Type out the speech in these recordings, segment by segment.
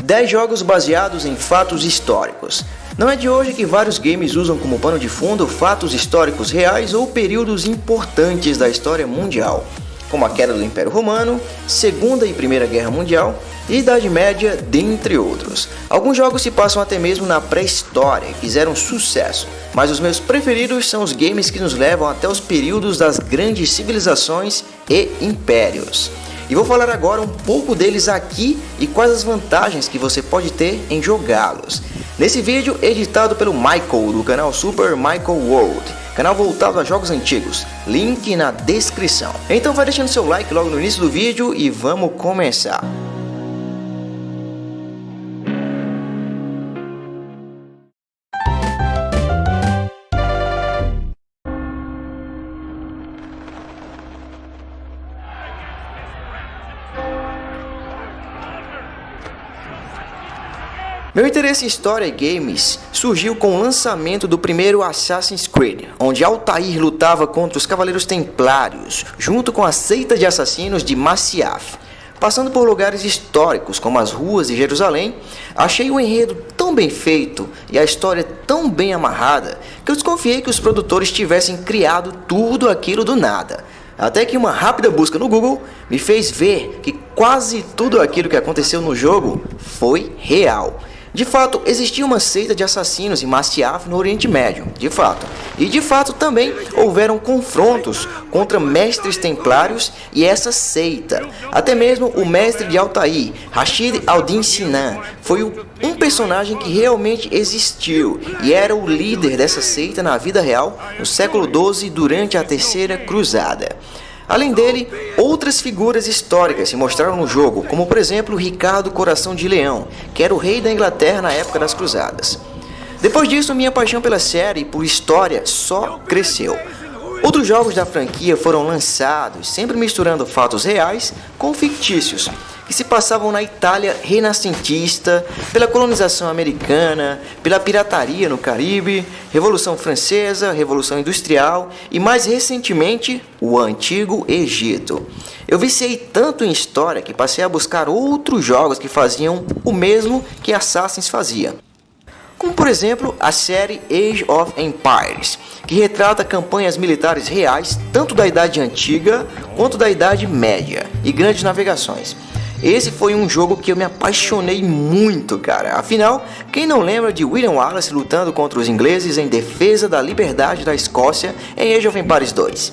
10 jogos baseados em fatos históricos. Não é de hoje que vários games usam como pano de fundo fatos históricos reais ou períodos importantes da história mundial, como a queda do Império Romano, Segunda e Primeira Guerra Mundial e Idade Média, dentre outros. Alguns jogos se passam até mesmo na pré-história e fizeram sucesso, mas os meus preferidos são os games que nos levam até os períodos das grandes civilizações e impérios. E vou falar agora um pouco deles aqui e quais as vantagens que você pode ter em jogá-los. Nesse vídeo editado pelo Michael do canal Super Michael World, canal voltado a jogos antigos, link na descrição. Então vai deixando seu like logo no início do vídeo e vamos começar. Meu interesse em história e games surgiu com o lançamento do primeiro Assassin's Creed, onde Altair lutava contra os Cavaleiros Templários, junto com a seita de assassinos de Masyaf. Passando por lugares históricos como as ruas de Jerusalém, achei o enredo tão bem feito e a história tão bem amarrada que eu desconfiei que os produtores tivessem criado tudo aquilo do nada. Até que uma rápida busca no Google me fez ver que quase tudo aquilo que aconteceu no jogo foi real. De fato, existia uma seita de assassinos em Masyaf no Oriente Médio, de fato. E de fato também houveram confrontos contra mestres templários e essa seita. Até mesmo o mestre de Altair, Rashid al-Din Sinan, foi um personagem que realmente existiu e era o líder dessa seita na vida real no século XII durante a Terceira Cruzada. Além dele, outras figuras históricas se mostraram no jogo, como por exemplo Ricardo Coração de Leão, que era o rei da Inglaterra na época das Cruzadas. Depois disso, minha paixão pela série e por história só cresceu. Outros jogos da franquia foram lançados, sempre misturando fatos reais com fictícios, que se passavam na Itália renascentista, pela colonização americana, pela pirataria no Caribe, Revolução Francesa, Revolução Industrial e mais recentemente o Antigo Egito. Eu viciei tanto em história que passei a buscar outros jogos que faziam o mesmo que Assassin's fazia. Como por exemplo a série Age of Empires, que retrata campanhas militares reais tanto da Idade Antiga quanto da Idade Média e grandes navegações. Esse foi um jogo que eu me apaixonei muito, cara. Afinal, quem não lembra de William Wallace lutando contra os ingleses em defesa da liberdade da Escócia em Age of Empires 2?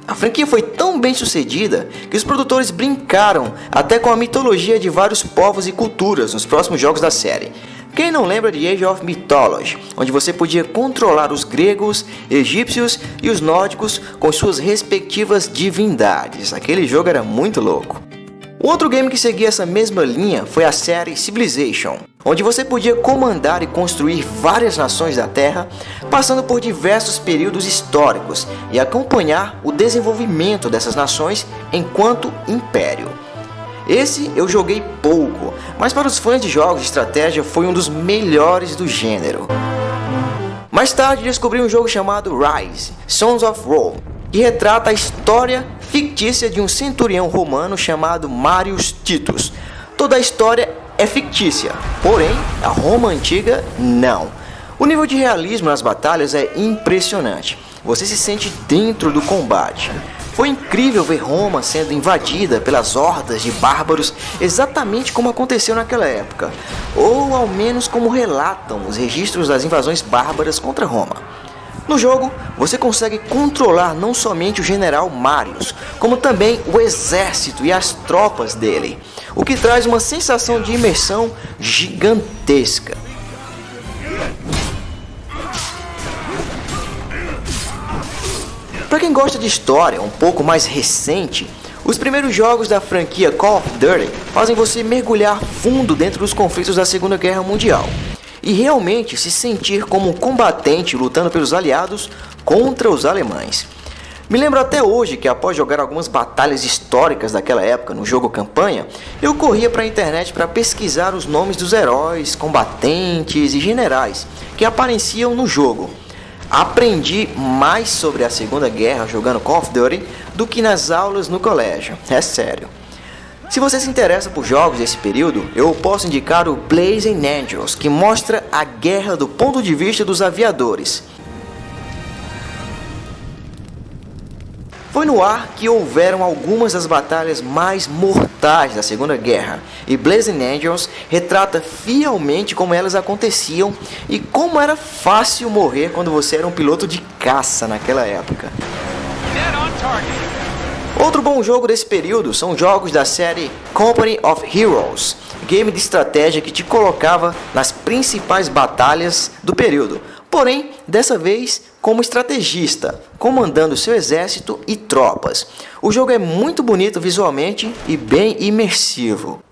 A franquia foi tão bem sucedida que os produtores brincaram até com a mitologia de vários povos e culturas nos próximos jogos da série. Quem não lembra de Age of Mythology, onde você podia controlar os gregos, egípcios e os nórdicos com suas respectivas divindades? Aquele jogo era muito louco. Outro game que seguia essa mesma linha foi a série Civilization, onde você podia comandar e construir várias nações da Terra, passando por diversos períodos históricos e acompanhar o desenvolvimento dessas nações enquanto império. Esse eu joguei pouco, mas para os fãs de jogos de estratégia foi um dos melhores do gênero. Mais tarde descobri um jogo chamado Rise, Sons of Rome, que retrata a história fictícia de um centurião romano chamado Marius Titus. Toda a história é fictícia, porém a Roma antiga não. O nível de realismo nas batalhas é impressionante, você se sente dentro do combate. Foi incrível ver Roma sendo invadida pelas hordas de bárbaros exatamente como aconteceu naquela época, ou ao menos como relatam os registros das invasões bárbaras contra Roma. No jogo, você consegue controlar não somente o general Marius, como também o exército e as tropas dele, o que traz uma sensação de imersão gigantesca. Para quem gosta de história um pouco mais recente, os primeiros jogos da franquia Call of Duty fazem você mergulhar fundo dentro dos conflitos da Segunda Guerra Mundial e realmente se sentir como um combatente lutando pelos aliados contra os alemães. Me lembro até hoje que após jogar algumas batalhas históricas daquela época no jogo campanha, eu corria para a internet para pesquisar os nomes dos heróis, combatentes e generais que apareciam no jogo. Aprendi mais sobre a Segunda Guerra jogando Call of Duty do que nas aulas no colégio, é sério. Se você se interessa por jogos desse período, eu posso indicar o Blazing Angels, que mostra a guerra do ponto de vista dos aviadores. Foi no ar que houveram algumas das batalhas mais mortais da Segunda Guerra, e Blazing Angels retrata fielmente como elas aconteciam e como era fácil morrer quando você era um piloto de caça naquela época. Outro bom jogo desse período são jogos da série Company of Heroes, game de estratégia que te colocava nas principais batalhas do período, porém, dessa vez como estrategista, comandando seu exército e tropas. O jogo é muito bonito visualmente e bem imersivo.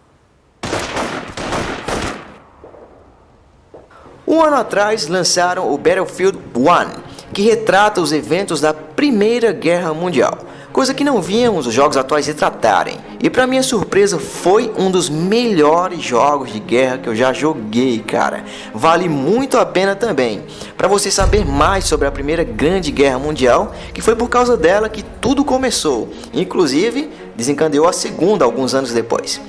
Um ano atrás lançaram o Battlefield 1, que retrata os eventos da Primeira Guerra Mundial, coisa que não víamos os jogos atuais retratarem, e para minha surpresa foi um dos melhores jogos de guerra que eu já joguei, cara. Vale muito a pena também, para você saber mais sobre a Primeira Grande Guerra Mundial, que foi por causa dela que tudo começou, inclusive desencadeou a Segunda alguns anos depois.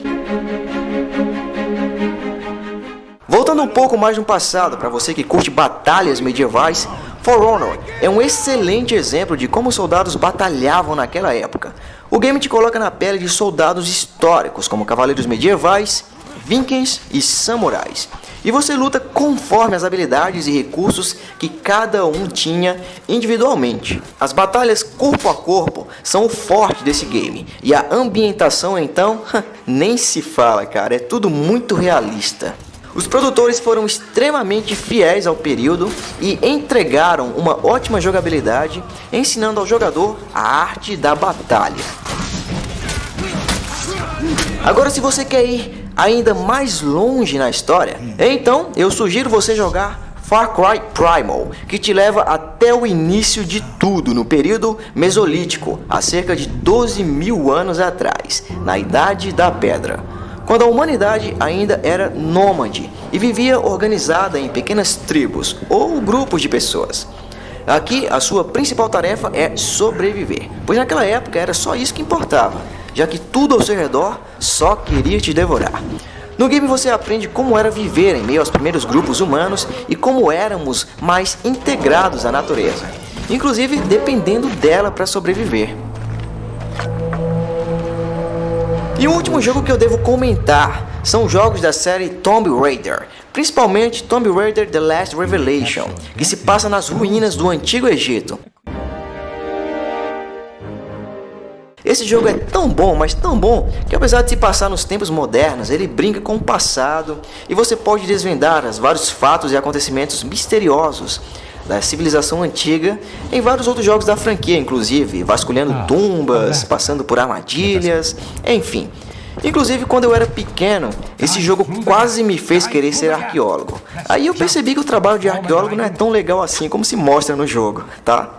Voltando um pouco mais no passado, para você que curte batalhas medievais, For Honor é um excelente exemplo de como os soldados batalhavam naquela época. O game te coloca na pele de soldados históricos, como cavaleiros medievais, vikings e samurais. E você luta conforme as habilidades e recursos que cada um tinha individualmente. As batalhas corpo a corpo são o forte desse game. E a ambientação então, nem se fala, cara, é tudo muito realista. Os produtores foram extremamente fiéis ao período e entregaram uma ótima jogabilidade, ensinando ao jogador a arte da batalha. Agora, se você quer ir ainda mais longe na história, então eu sugiro você jogar Far Cry Primal, que te leva até o início de tudo no período Mesolítico, há cerca de 12 mil anos atrás, na Idade da Pedra, quando a humanidade ainda era nômade e vivia organizada em pequenas tribos ou grupos de pessoas. Aqui a sua principal tarefa é sobreviver, pois naquela época era só isso que importava, já que tudo ao seu redor só queria te devorar. No game você aprende como era viver em meio aos primeiros grupos humanos e como éramos mais integrados à natureza, inclusive dependendo dela para sobreviver. E o último jogo que eu devo comentar são jogos da série Tomb Raider, principalmente Tomb Raider The Last Revelation, que se passa nas ruínas do Antigo Egito. Esse jogo é tão bom, mas tão bom, que apesar de se passar nos tempos modernos, ele brinca com o passado e você pode desvendar os vários fatos e acontecimentos misteriosos da civilização antiga em vários outros jogos da franquia, inclusive vasculhando tumbas, passando por armadilhas, enfim. Inclusive, quando eu era pequeno, esse jogo quase me fez querer ser arqueólogo. Aí eu percebi que o trabalho de arqueólogo não é tão legal assim como se mostra no jogo, tá?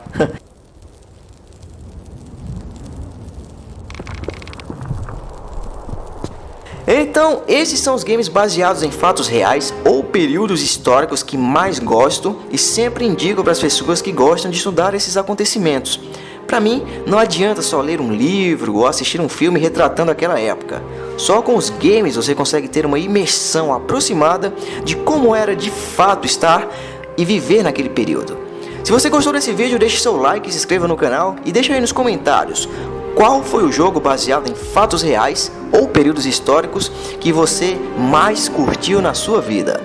Então, esses são os games baseados em fatos reais ou períodos históricos que mais gosto e sempre indico para as pessoas que gostam de estudar esses acontecimentos. Para mim, não adianta só ler um livro ou assistir um filme retratando aquela época. Só com os games você consegue ter uma imersão aproximada de como era de fato estar e viver naquele período. Se você gostou desse vídeo, deixe seu like, se inscreva no canal e deixe aí nos comentários qual foi o jogo baseado em fatos reais ou períodos históricos que você mais curtiu na sua vida.